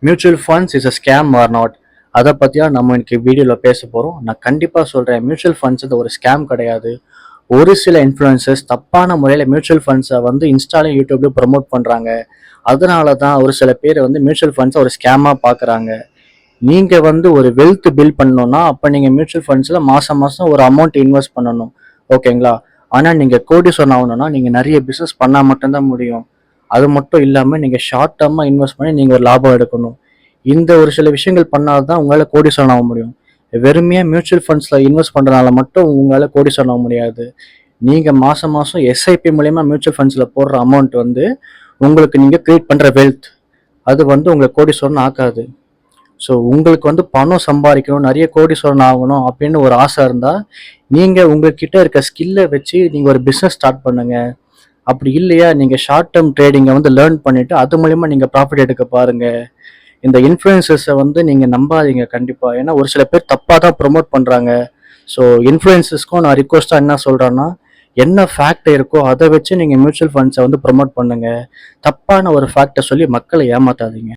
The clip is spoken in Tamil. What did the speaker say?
Mutual funds is a scam or not, அதை பற்றியா நம்ம இன்னைக்கு வீடியோவில் பேச போகிறோம். நான் கண்டிப்பாக சொல்கிறேன், மியூச்சுவல் ஃபண்ட்ஸ் இது ஒரு ஸ்கேம் கிடையாது. ஒரு சில இன்ஃப்ளூயன்சர்ஸ் தப்பான முறையில் மியூச்சுவல் ஃபண்ட்ஸை வந்து இன்ஸ்டாலையும் யூடியூப்லையும் ப்ரொமோட் பண்ணுறாங்க. அதனால தான் ஒரு சில பேர் வந்து மியூச்சுவல் ஃபண்ட்ஸை ஒரு ஸ்கேமாக பார்க்குறாங்க. நீங்கள் வந்து ஒரு வெல்த் பில்ட் பண்ணணும்னா அப்போ நீங்கள் மியூச்சுவல் ஃபண்ட்ஸில் மாதம் மாதம் ஒரு அமௌண்ட் இன்வெஸ்ட் பண்ணணும், ஓகேங்களா? ஆனால் நீங்கள் கோடீஸ்வரன் ஆகணும்னா நீங்கள் நிறைய பிஸ்னஸ் பண்ணால் மட்டும்தான் முடியும். அது மட்டும் இல்லாமல் நீங்கள் ஷார்ட் டேர்மாக இன்வெஸ்ட் பண்ணி நீங்கள் ஒரு லாபம் எடுக்கணும். இந்த ஒரு சில விஷயங்கள் பண்ணால் தான் உங்களால் கோடீஸ்வரன் ஆக முடியும். வெறுமையாக மியூச்சுவல் ஃபண்ட்ஸில் இன்வெஸ்ட் பண்ணுறதுனால மட்டும் உங்களால் கோடீஸ்வரன் ஆக முடியாது. நீங்கள் மாதம் மாதம் எஸ்ஐபி மூலயமா மியூச்சுவல் ஃபண்ட்ஸில் போடுற அமௌண்ட் வந்து உங்களுக்கு நீங்கள் கிரியேட் பண்ணுற வெல்த், அது வந்து உங்களை கோடீஸ்வரன் ஆக்காது. ஸோ உங்களுக்கு வந்து பணம் சம்பாதிக்கணும், நிறைய கோடீஸ்வரன் ஆகணும் அப்படின்னு ஒரு ஆசை இருந்தால் நீங்கள் உங்கள்கிட்ட இருக்க ஸ்கில்லை வச்சு நீங்கள் ஒரு பிஸ்னஸ் ஸ்டார்ட் பண்ணுங்கள். அப்படி இல்லையா நீங்கள் ஷார்ட் டேர்ம் ட்ரேடிங்கை வந்து லேர்ன் பண்ணிவிட்டு அது மூலிமா நீங்கள் ப்ராஃபிட் எடுக்க பாருங்கள். இந்த இன்ஃப்ளூயன்சர்ஸை வந்து நீங்கள் நம்பாதீங்க கண்டிப்பாக. ஏன்னா ஒரு சில பேர் தப்பாக தான் ப்ரொமோட் பண்ணுறாங்க. ஸோ இன்ஃப்ளூயன்சர்ஸ்க்கும் நான் ரிக்வஸ்ட்டாக என்ன சொல்கிறேன்னா, என்ன ஃபேக்ட் இருக்கோ அதை வச்சு நீங்கள் மியூச்சுவல் ஃபண்ட்ஸை வந்து ப்ரொமோட் பண்ணுங்கள். தப்பான ஒரு ஃபேக்டை சொல்லி மக்களை ஏமாத்தாதீங்க.